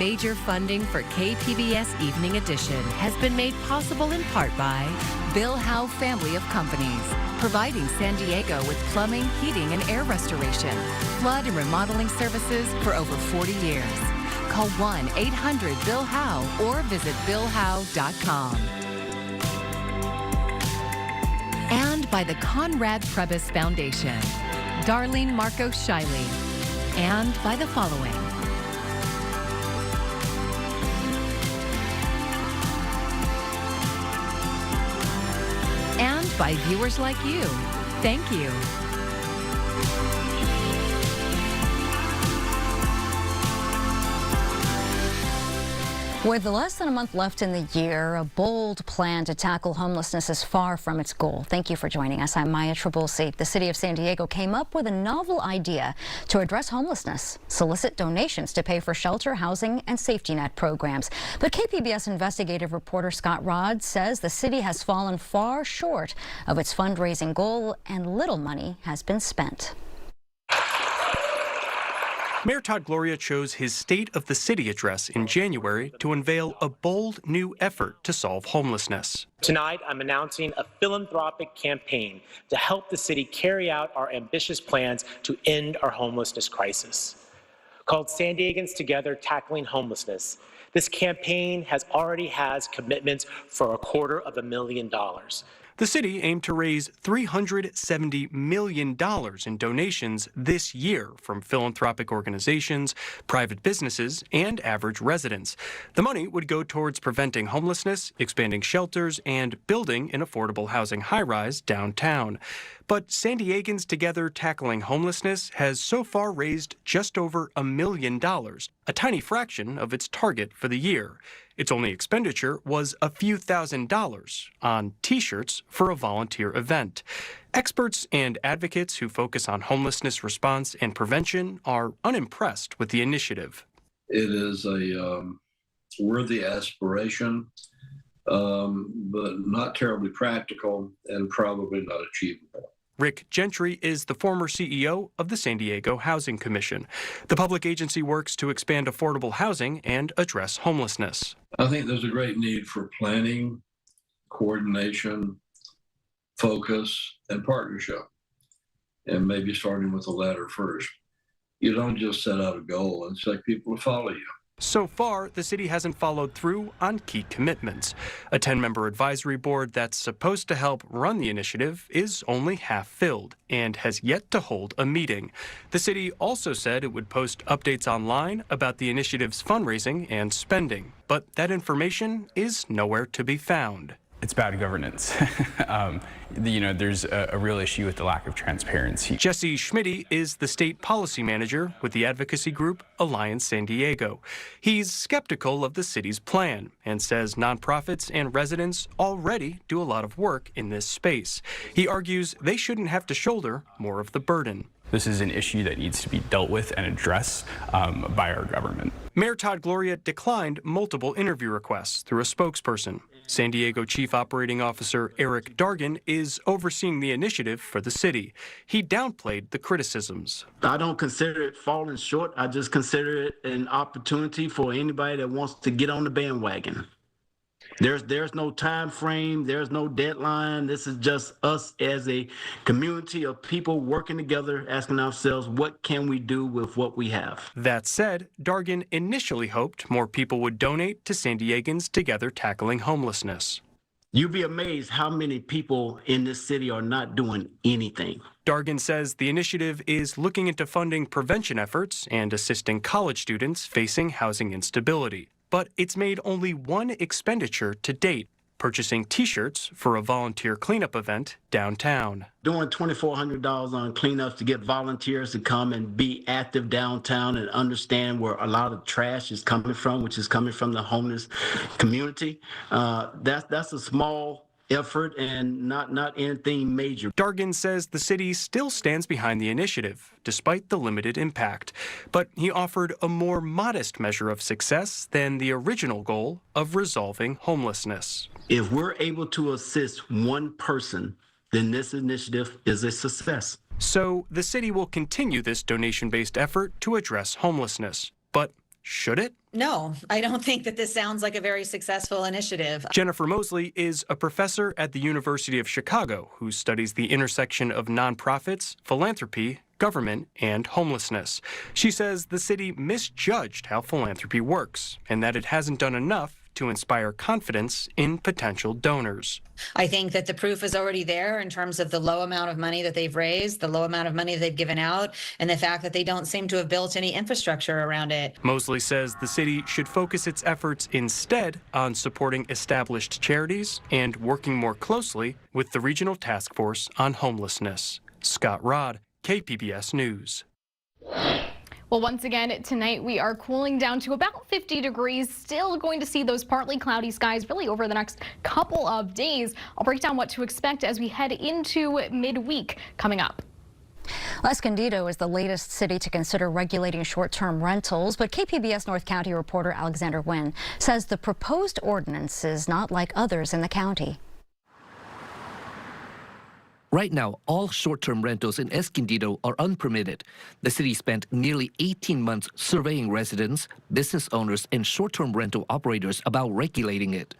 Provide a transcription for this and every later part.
Major funding for KPBS Evening Edition has been made possible in part by Bill Howe Family of Companies, providing San Diego with plumbing, heating, and air restoration, flood and remodeling services for over 40 years. Call 1-800-BILL-HOWE or visit BillHowe.com. And by the Conrad Prebys Foundation, Darlene Marcos Shiley, and by the following. And by viewers like you. Thank you. With less than a month left in the year, a bold plan to tackle homelessness is far from its goal. Thank you for joining us. I'm Maya Trabulsi. The city of San Diego came up with a novel idea to address homelessness, solicit donations to pay for shelter, housing, and safety net programs. But KPBS investigative reporter Scott Rodd says the city has fallen far short of its fundraising goal and little money has been spent. Mayor Todd Gloria chose his State of the City address in January to unveil a bold new effort to solve homelessness. Tonight, I'm announcing a philanthropic campaign to help the city carry out our ambitious plans to end our homelessness crisis. Called San Diegans Together Tackling Homelessness, this campaign already has commitments for $250,000. The city aimed to raise $370 million in donations this year from philanthropic organizations, private businesses, and average residents. The money would go towards preventing homelessness, expanding shelters, and building an affordable housing high-rise downtown. But San Diegans Together Tackling Homelessness has so far raised just over $1 million, a tiny fraction of its target for the year. Its only expenditure was a few $1,000s on T-shirts for a volunteer event. Experts and advocates who focus on homelessness response and prevention are unimpressed with the initiative. It is a worthy aspiration, but not terribly practical and probably not achievable. Rick Gentry is the former CEO of the San Diego Housing Commission. The public agency works to expand affordable housing and address homelessness. I think there's a great need for planning, coordination, focus, and partnership, and maybe starting with the latter first. You don't just set out a goal and expect people to follow you. So far, the city hasn't followed through on key commitments. A 10-member advisory board that's supposed to help run the initiative is only half filled and has yet to hold a meeting. The city also said it would post updates online about the initiative's fundraising and spending, but that information is nowhere to be found. It's bad governance. There's a real issue with the lack of transparency. Jesse Schmitty is the state policy manager with the advocacy group Alliance San Diego. He's skeptical of the city's plan and says nonprofits and residents already do a lot of work in this space. He argues they shouldn't have to shoulder more of the burden. This is an issue that needs to be dealt with and addressed by our government. Mayor Todd Gloria declined multiple interview requests through a spokesperson. San Diego Chief Operating Officer Eric Dargan is overseeing the initiative for the city. He downplayed the criticisms. I don't consider it falling short. I just consider it an opportunity for anybody that wants to get on the bandwagon. There's no time frame, there's no deadline. This is just us as a community of people working together, asking ourselves, what can we do with what we have? That said, Dargan initially hoped more people would donate to San Diegans Together Tackling Homelessness. You'd be amazed how many people in this city are not doing anything. Dargan says the initiative is looking into funding prevention efforts and assisting college students facing housing instability. But it's made only one expenditure to date, purchasing T-shirts for a volunteer cleanup event downtown. Doing $2,400 on cleanups to get volunteers to come and be active downtown and understand where a lot of trash is coming from, which is coming from the homeless community. That's a small effort and not anything major. Dargan says the city still stands behind the initiative, despite the limited impact. But he offered a more modest measure of success than the original goal of resolving homelessness. If we're able to assist one person, then this initiative is a success. So the city will continue this donation-based effort to address homelessness. But should it? No, I don't think that this sounds like a very successful initiative. Jennifer Mosley is a professor at the University of Chicago who studies the intersection of nonprofits, philanthropy, government, and homelessness. She says the city misjudged how philanthropy works and that it hasn't done enough to inspire confidence in potential donors. I think that the proof is already there in terms of the low amount of money that they've raised, the low amount of money they've given out, and the fact that they don't seem to have built any infrastructure around it. Mosley says the city should focus its efforts instead on supporting established charities and working more closely with the Regional Task Force on Homelessness. Scott Rodd, KPBS News. Well, once again, tonight we are cooling down to about 50 degrees. Still going to see those partly cloudy skies really over the next couple of days. I'll break down what to expect as we head into midweek coming up. Escondido is the latest city to consider regulating short-term rentals, but KPBS North County reporter Alexander Nguyen says the proposed ordinance is not like others in the county. Right now, all short-term rentals in Escondido are unpermitted. The city spent nearly 18 months surveying residents, business owners, and short-term rental operators about regulating it.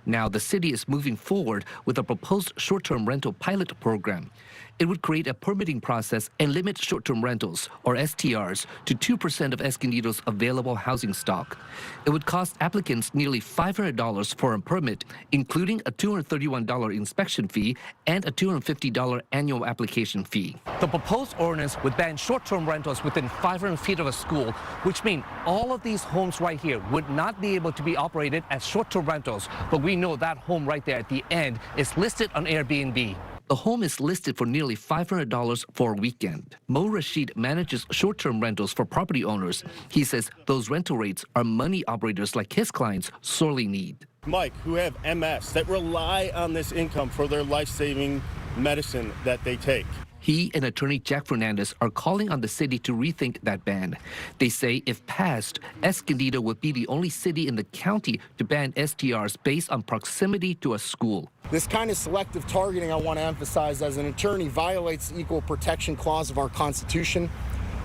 Now, the city is moving forward with a proposed short-term rental pilot program. It would create a permitting process and limit short-term rentals, or STRs, to 2% of Escondido's available housing stock. It would cost applicants nearly $500 for a permit, including a $231 inspection fee and a $250 annual application fee. The proposed ordinance would ban short-term rentals within 500 feet of a school, which means all of these homes right here would not be able to be operated as short-term rentals, but we know that home right there at the end is listed on Airbnb. The home is listed for nearly $500 for a weekend. Mo Rashid manages short-term rentals for property owners. He says those rental rates are money operators like his clients sorely need. Mike, who have MS, that rely on this income for their life-saving medicine that they take. He and attorney Jack Fernandez are calling on the city to rethink that ban. They say if passed, Escondido would be the only city in the county to ban STRs based on proximity to a school. This kind of selective targeting, I want to emphasize as an attorney, violates the Equal Protection Clause of our Constitution,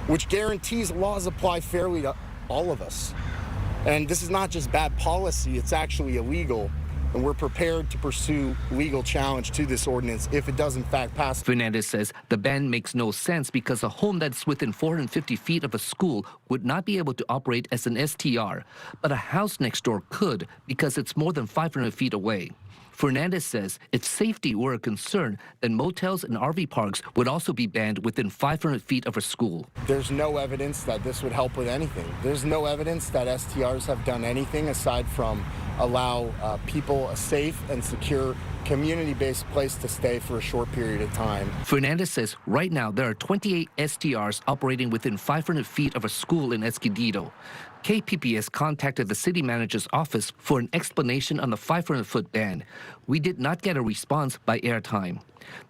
which guarantees laws apply fairly to all of us. And this is not just bad policy, it's actually illegal. And we're prepared to pursue legal challenge to this ordinance if it does in fact pass. Fernandez says the ban makes no sense because a home that's within 450 feet of a school would not be able to operate as an STR, but a house next door could because it's more than 500 feet away. Fernandez says if safety were a concern, then motels and RV parks would also be banned within 500 feet of a school. There's no evidence that this would help with anything. There's no evidence that STRs have done anything aside from allow people a safe and secure community-based place to stay for a short period of time. Fernandez says right now there are 28 STRs operating within 500 feet of a school in Escondido. KPBS contacted the city manager's office for an explanation on the 500-foot ban. We did not get a response by airtime.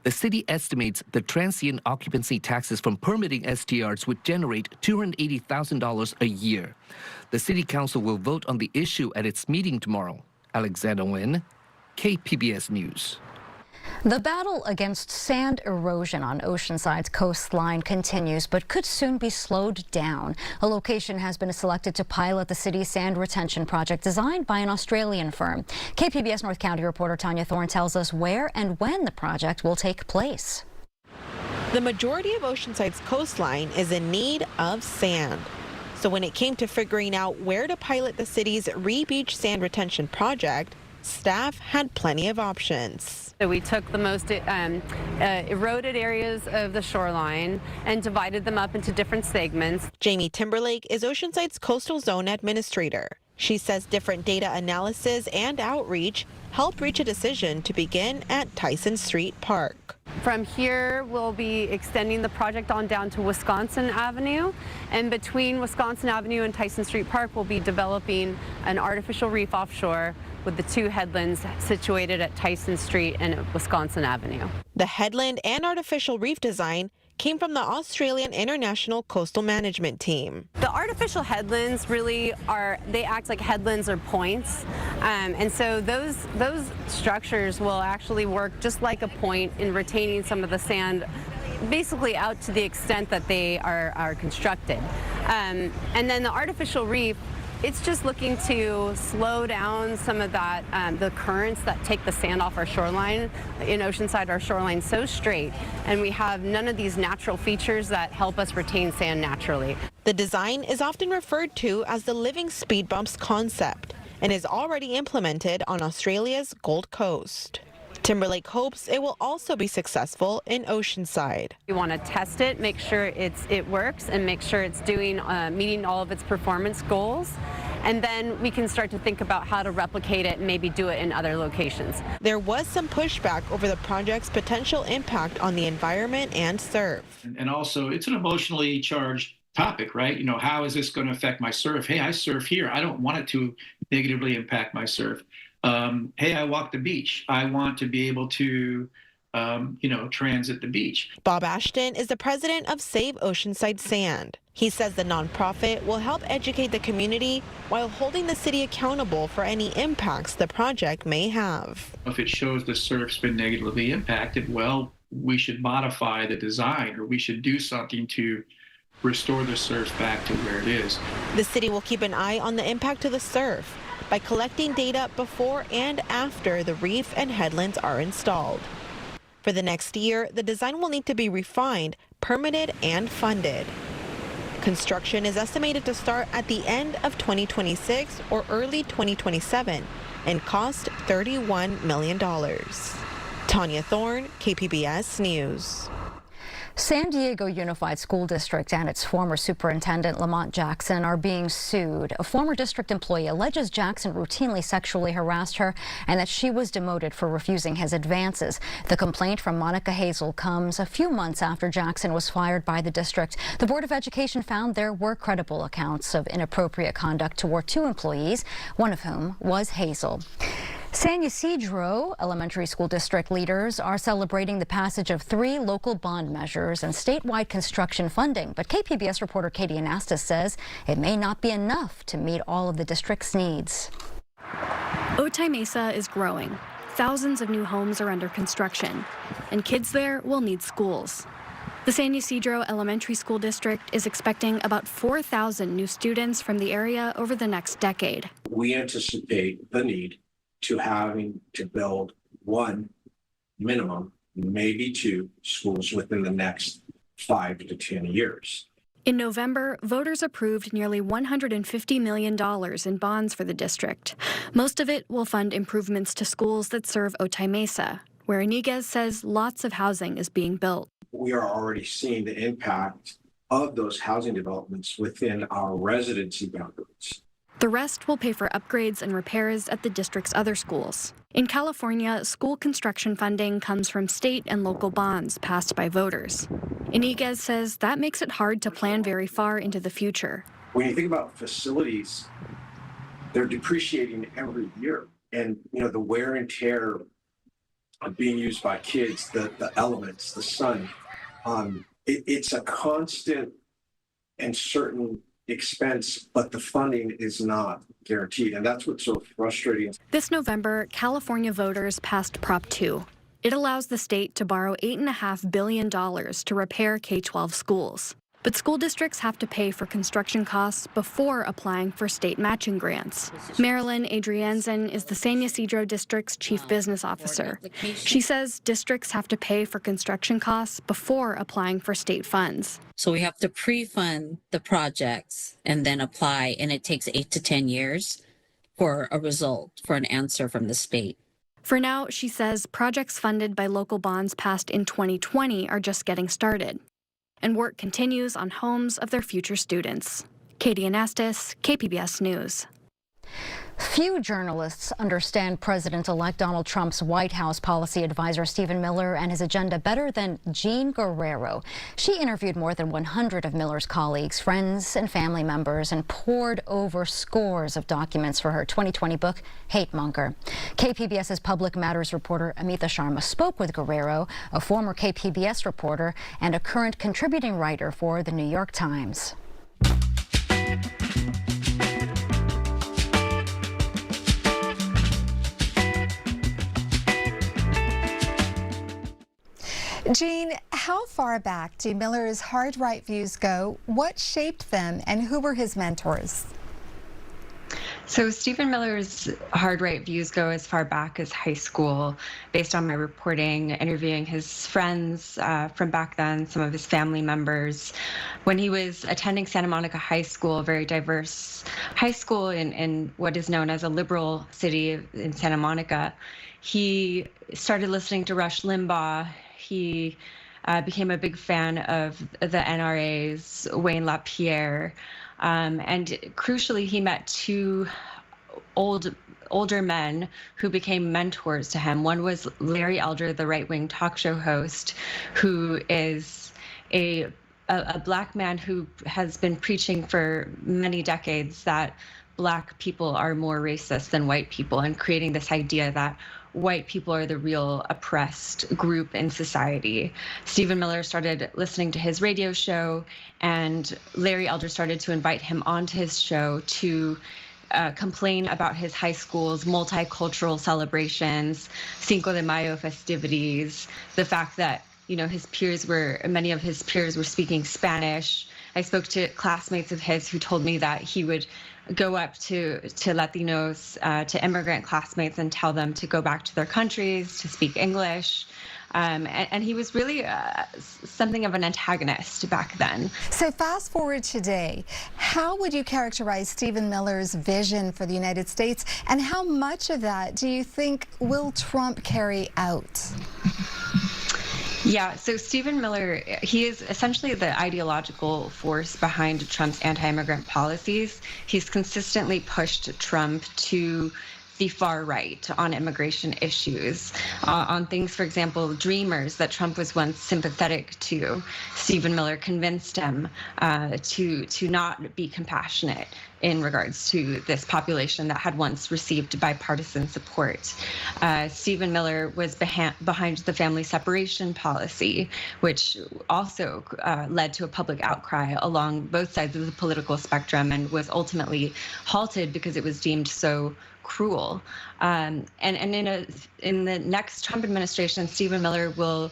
The city estimates the transient occupancy taxes from permitting STRs would generate $280,000 a year. The city council will vote on the issue at its meeting tomorrow. Alexander Nguyen, KPBS News. The battle against sand erosion on Oceanside's coastline continues, but could soon be slowed down. A location has been selected to pilot the city's sand retention project designed by an Australian firm. KPBS North County reporter Tanya Thorne tells us where and when the project will take place. The majority of Oceanside's coastline is in need of sand. So when it came to figuring out where to pilot the city's Beach Sand Retention Project, staff had plenty of options. So we took the most eroded areas of the shoreline and divided them up into different segments. Jamie Timberlake is Oceanside's Coastal Zone Administrator. She says different data analysis and outreach helped reach a decision to begin at Tyson Street Park. From here, we'll be extending the project on down to Wisconsin Avenue. And between Wisconsin Avenue and Tyson Street Park, we'll be developing an artificial reef offshore with the two headlands situated at Tyson Street and Wisconsin Avenue. The headland and artificial reef design came from the Australian International Coastal Management Team. The artificial headlands really they act like headlands or points. And so those structures will actually work just like a point in retaining some of the sand basically out to the extent that they are constructed. And then the artificial reef It's just looking to slow down some of that, the currents that take the sand off our shoreline. In Oceanside, our shoreline's so straight, and we have none of these natural features that help us retain sand naturally. The design is often referred to as the living speed bumps concept and is already implemented on Australia's Gold Coast. Timberlake hopes it will also be successful in Oceanside. We want to test it, make sure it works, and make sure it's doing meeting all of its performance goals. And then we can start to think about how to replicate it and maybe do it in other locations. There was some pushback over the project's potential impact on the environment and surf. And also, it's an emotionally charged topic, right? You know, how is this going to affect my surf? Hey, I surf here. I don't want it to negatively impact my surf. Hey, I walk the beach. I want to be able to, transit the beach. Bob Ashton is the president of Save Oceanside Sand. He says the nonprofit will help educate the community while holding the city accountable for any impacts the project may have. If it shows the surf's been negatively impacted, well, we should modify the design, or we should do something to restore the surf back to where it is. The city will keep an eye on the impact to the surf by collecting data before and after the reef and headlands are installed. For the next year, the design will need to be refined, permitted, and funded. Construction is estimated to start at the end of 2026 or early 2027 and cost $31 million. Tanya Thorne, KPBS News. San Diego Unified School District and its former superintendent, Lamont Jackson, are being sued. A former district employee alleges Jackson routinely sexually harassed her and that she was demoted for refusing his advances. The complaint from Monica Hazel comes a few months after Jackson was fired by the district. The Board of Education found there were credible accounts of inappropriate conduct toward 2 employees, one of whom was Hazel. San Ysidro Elementary School District leaders are celebrating the passage of 3 local bond measures and statewide construction funding. But KPBS reporter Katie Anastas says it may not be enough to meet all of the district's needs. Otay Mesa is growing. Thousands of new homes are under construction, and kids there will need schools. The San Ysidro Elementary School District is expecting about 4,000 new students from the area over the next decade. We anticipate the need to having to build 1 minimum, maybe 2 schools within the next 5 to 10 years. In November, voters approved nearly $150 million in bonds for the district. Most of it will fund improvements to schools that serve Otay Mesa, where Iniguez says lots of housing is being built. We are already seeing the impact of those housing developments within our residency boundaries. The rest will pay for upgrades and repairs at the district's other schools. In California, school construction funding comes from state and local bonds passed by voters. Iniguez says that makes it hard to plan very far into the future. When you think about facilities, they're depreciating every year. And, the wear and tear of being used by kids, the elements, the sun, it's a constant and certain expense, but the funding is not guaranteed, and that's what's so frustrating. This November, California voters passed Prop 2. It allows the state to borrow $8.5 billion to repair K-12 schools. But school districts have to pay for construction costs before applying for state matching grants. Marilyn Adrianzen is the San Ysidro District's chief business officer. She says districts have to pay for construction costs before applying for state funds. So we have to pre-fund the projects and then apply, and it takes 8 to 10 years for a result, for an answer from the state. For now, she says projects funded by local bonds passed in 2020 are just getting started, and work continues on homes of their future students. Katie Anastas, KPBS News. Few journalists understand President-elect Donald Trump's White House policy advisor Stephen Miller and his agenda better than Jean Guerrero. She interviewed more than 100 of Miller's colleagues, friends, and family members and pored over scores of documents for her 2020 book, Hate Monger. KPBS's Public Matters reporter Amita Sharma spoke with Guerrero, a former KPBS reporter and a current contributing writer for The New York Times. Jean, how far back do Miller's hard right views go? What shaped them, and who were his mentors? So Stephen Miller's hard right views go as far back as high school. Based on my reporting, interviewing his friends from back then, some of his family members, when he was attending Santa Monica High School, a very diverse high school in what is known as a liberal city in Santa Monica, he started listening to Rush Limbaugh. He became a big fan of the NRA's Wayne LaPierre. And crucially, he met two older men who became mentors to him. One was Larry Elder, the right-wing talk show host, who is a Black man who has been preaching for many decades that Black people are more racist than white people, and creating this idea that white people are the real oppressed group in society. Stephen Miller started listening to his radio show, and Larry Elder started to invite him onto his show to complain about his high school's multicultural celebrations, Cinco de Mayo festivities, the fact that many of his peers were speaking Spanish. I spoke to classmates of his who told me that he would go up to Latinos, to immigrant classmates, and tell them to go back to their countries, to speak English. And he was really something of an antagonist back then. So fast forward today, how would you characterize Stephen Miller's vision for the United States, and how much of that do you think will Trump carry out? Yeah, so Stephen Miller, he is essentially the ideological force behind Trump's anti-immigrant policies. He's consistently pushed Trump to the far right on immigration issues, on things, for example, Dreamers that Trump was once sympathetic to. Stephen Miller convinced him to not be compassionate in regards to this population that had once received bipartisan support. Stephen Miller was behind the family separation policy, which also led to a public outcry along both sides of the political spectrum, and was ultimately halted because it was deemed so cruel. And in the next Trump administration, Stephen Miller will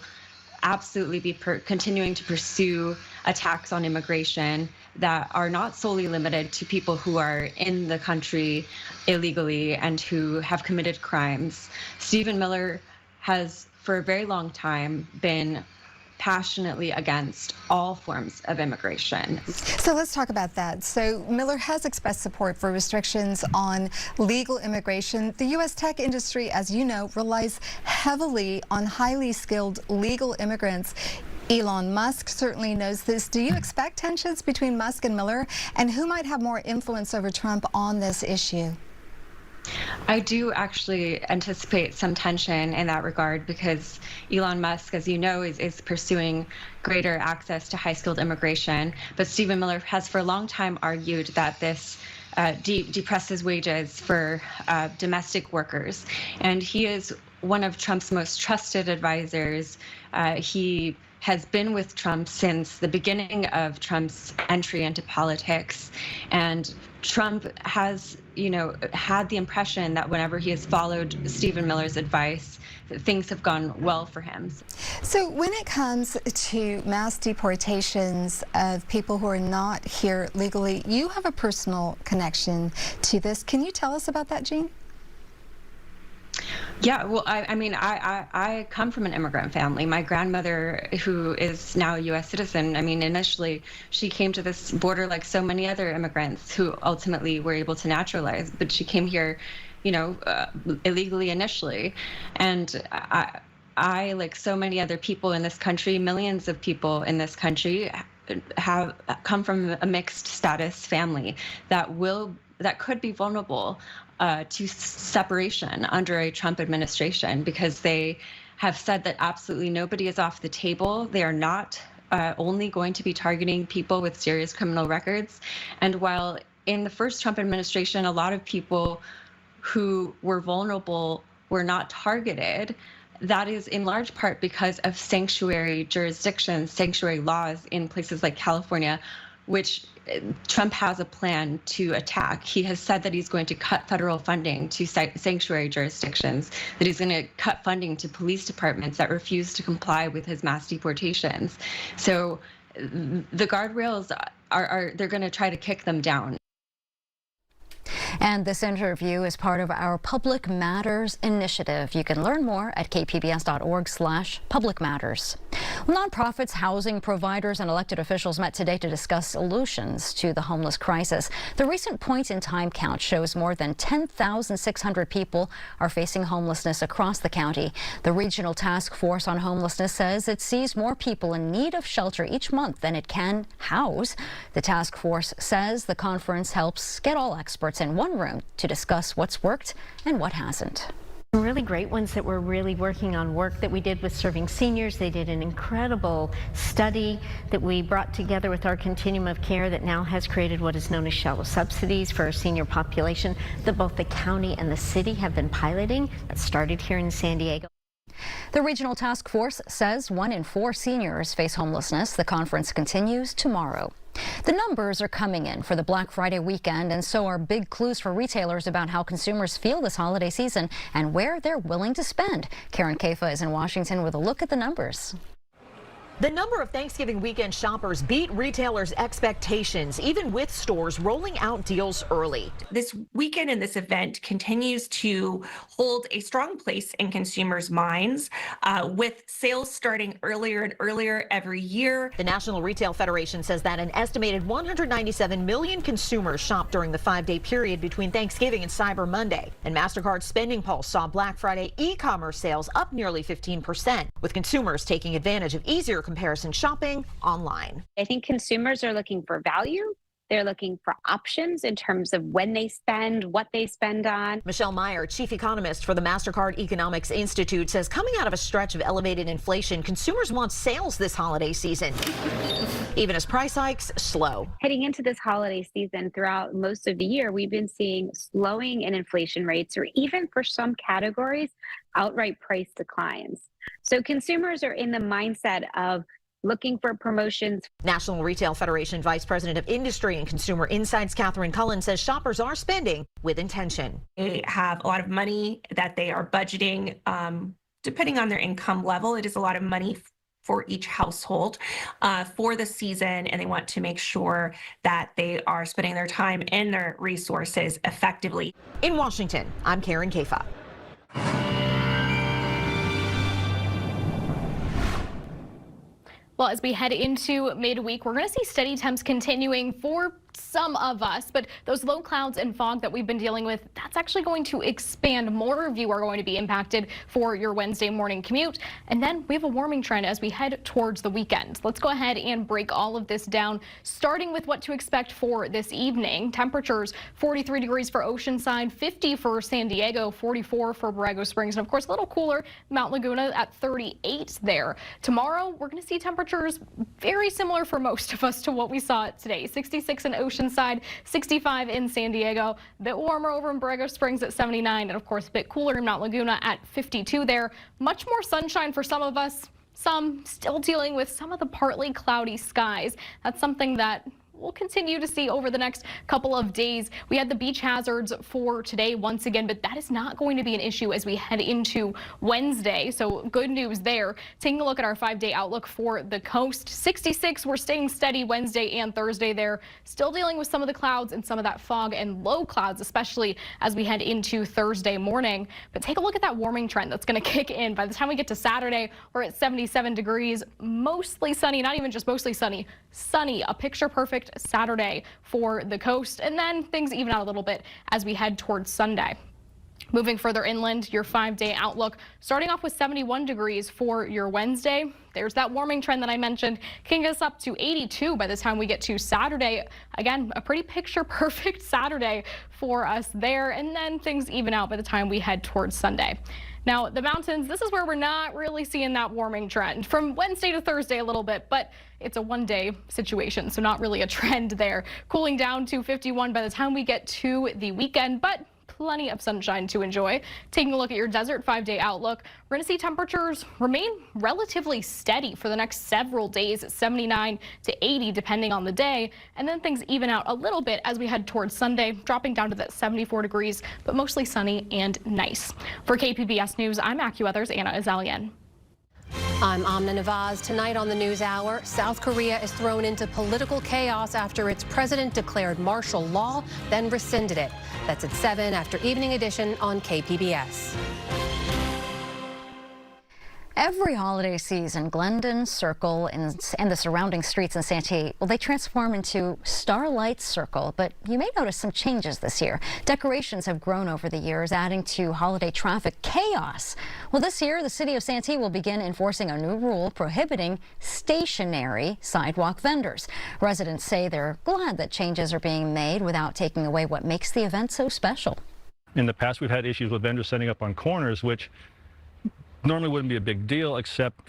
absolutely be continuing to pursue attacks on immigration that are not solely limited to people who are in the country illegally and who have committed crimes. Stephen Miller has, for a very long time, been passionately against all forms of immigration. So let's talk about that. So Miller has expressed support for restrictions on legal immigration. The U.S. tech industry, as you know, relies heavily on highly skilled legal immigrants. Elon Musk certainly knows this. Do you expect tensions between Musk and Miller, and who might have more influence over Trump on this issue? I do actually anticipate some tension in that regard, because Elon Musk, as you know, is pursuing greater access to high-skilled immigration. But Stephen Miller has for a long time argued that this depresses wages for domestic workers. And he is one of Trump's most trusted advisors. He has been with Trump since the beginning of Trump's entry into politics. And Trump has, had the impression that whenever he has followed Stephen Miller's advice, that things have gone well for him. So when it comes to mass deportations of people who are not here legally, you have a personal connection to this. Can you tell us about that, Jean? Yeah, well, I come from an immigrant family. My grandmother, who is now a U.S. citizen, initially she came to this border like so many other immigrants who ultimately were able to naturalize, but she came here, illegally initially. And I, like so many other people in this country, millions of people in this country, have come from a mixed status family that could be vulnerable to separation under a Trump administration, because they have said that absolutely nobody is off the table. They are not only going to be targeting people with serious criminal records. And while in the first Trump administration, a lot of people who were vulnerable were not targeted, that is in large part because of sanctuary jurisdictions, sanctuary laws in places like California, which Trump has a plan to attack. He has said that he's going to cut federal funding to sanctuary jurisdictions, that he's going to cut funding to police departments that refuse to comply with his mass deportations. So the guardrails they're going to try to kick them down. And this interview is part of our Public Matters initiative. You can learn more at kpbs.org/publicmatters. Nonprofits, housing providers, and elected officials met today to discuss solutions to the homeless crisis. The recent point-in-time count shows more than 10,600 people are facing homelessness across the county. The Regional Task Force on Homelessness says it sees more people in need of shelter each month than it can house. The task force says the conference helps get all experts in one room to discuss what's worked and what hasn't. Really great ones that were really working on work that we did with serving seniors. They did an incredible study that we brought together with our continuum of care that now has created what is known as shallow subsidies for our senior population that both the county and the city have been piloting. That started here in San Diego. The Regional Task Force says 1 in 4 seniors face homelessness. The conference continues tomorrow. The numbers are coming in for the Black Friday weekend, and so are big clues for retailers about how consumers feel this holiday season and where they're willing to spend. Karen Kafa is in Washington with a look at the numbers. The number of Thanksgiving weekend shoppers beat retailers' expectations, even with stores rolling out deals early. This weekend and this event continues to hold a strong place in consumers' minds, with sales starting earlier and earlier every year. The National Retail Federation says that an estimated 197 million consumers shopped during the 5-day period between Thanksgiving and Cyber Monday. And MasterCard's Spending Pulse saw Black Friday e-commerce sales up nearly 15%, with consumers taking advantage of easier comparison shopping online. I think consumers are looking for value. They're looking for options in terms of when they spend, what they spend on. Michelle Meyer, chief economist for the MasterCard Economics Institute, says coming out of a stretch of elevated inflation, consumers want sales this holiday season, even as price hikes slow. Heading into this holiday season, throughout most of the year, we've been seeing slowing in inflation rates, or even for some categories, outright price declines. So consumers are in the mindset of looking for promotions. National Retail Federation Vice President of Industry and Consumer Insights, Catherine Cullen, says shoppers are spending with intention. They have a lot of money that they are budgeting, depending on their income level. It is a lot of money for each household for the season, and they want to make sure that they are spending their time and their resources effectively. In Washington, I'm Karen Kafa. Well, as we head into midweek, we're going to see steady temps continuing for some of us, but those low clouds and fog that we've been dealing with, that's actually going to expand. More of you are going to be impacted for your Wednesday morning commute. And then we have a warming trend as we head towards the weekend. Let's go ahead and break all of this down, starting with what to expect for this evening. Temperatures 43 degrees for Oceanside, 50 for San Diego, 44 for Borrego Springs, and of course a little cooler Mount Laguna at 38 there. Tomorrow, we're going to see temperatures very similar for most of us to what we saw today. 66 in Oceanside, 65 in San Diego, a bit warmer over in Borrego Springs at 79, and of course a bit cooler in Mount Laguna at 52 there. Much more sunshine for some of us, some still dealing with some of the partly cloudy skies. That's something that we'll continue to see over the next couple of days. We had the beach hazards for today once again, but that is not going to be an issue as we head into Wednesday. So good news there. Taking a look at our 5-day outlook for the coast, 66, we're staying steady Wednesday and Thursday there. Still dealing with some of the clouds and some of that fog and low clouds, especially as we head into Thursday morning. But take a look at that warming trend that's going to kick in. By the time we get to Saturday, we're at 77 degrees, mostly sunny, not even just mostly sunny, a picture perfect Saturday for the coast, and then things even out a little bit as we head towards Sunday. Moving further inland, your 5-day outlook starting off with 71 degrees for your Wednesday. There's that warming trend that I mentioned, kicking us up to 82 by the time we get to Saturday. Again, a pretty picture perfect Saturday for us there, and then things even out by the time we head towards Sunday. Now, the mountains, this is where we're not really seeing that warming trend. From Wednesday to Thursday a little bit, but it's a one-day situation, so not really a trend there. Cooling down to 51 by the time we get to the weekend, but plenty of sunshine to enjoy. Taking a look at your desert 5-day outlook, we're going to see temperatures remain relatively steady for the next several days at 79 to 80 depending on the day, and then things even out a little bit as we head towards Sunday, dropping down to that 74 degrees, but mostly sunny and nice. For KPBS News, I'm AccuWeather's Anna Azalian. I'm Amna Nawaz. Tonight on the NewsHour, South Korea is thrown into political chaos after its president declared martial law, then rescinded it. That's at 7 after Evening Edition on KPBS. Every holiday season, Glendon Circle and the surrounding streets in Santee, well, they transform into Starlight Circle, but you may notice some changes this year. Decorations have grown over the years, adding to holiday traffic chaos. Well, this year, the city of Santee will begin enforcing a new rule prohibiting stationary sidewalk vendors. Residents say they're glad that changes are being made without taking away what makes the event so special. In the past, we've had issues with vendors setting up on corners, which normally wouldn't be a big deal, except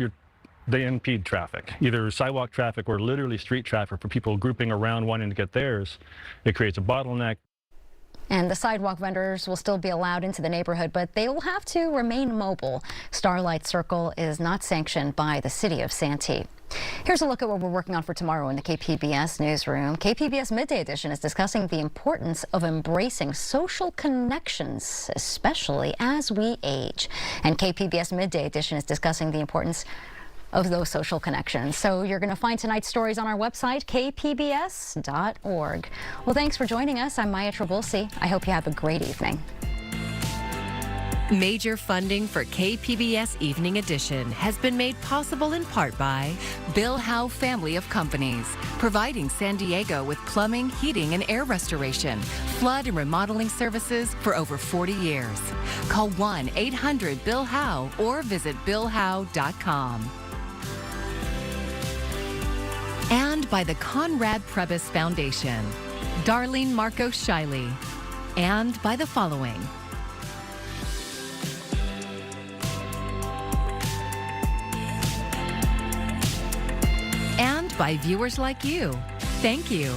they impede traffic, either sidewalk traffic or literally street traffic for people grouping around wanting to get theirs. It creates a bottleneck. And the sidewalk vendors will still be allowed into the neighborhood, but they will have to remain mobile. Starlight Circle is not sanctioned by the city of Santee. Here's a look at what we're working on for tomorrow in the KPBS newsroom. KPBS Midday Edition is discussing the importance of embracing social connections, especially as we age. And KPBS Midday Edition is discussing the importance of those social connections. So you're going to find tonight's stories on our website, kpbs.org. Well, thanks for joining us. I'm Maya Trabulsi. I hope you have a great evening. Major funding for KPBS Evening Edition has been made possible in part by Bill Howe Family of Companies, providing San Diego with plumbing, heating, and air restoration, flood and remodeling services for over 40 years. Call 1-800-BILL-HOWE or visit billhowe.com. And by the Conrad Prebys Foundation, Darlene Marcos Shiley, and by the following: and by viewers like you. Thank you.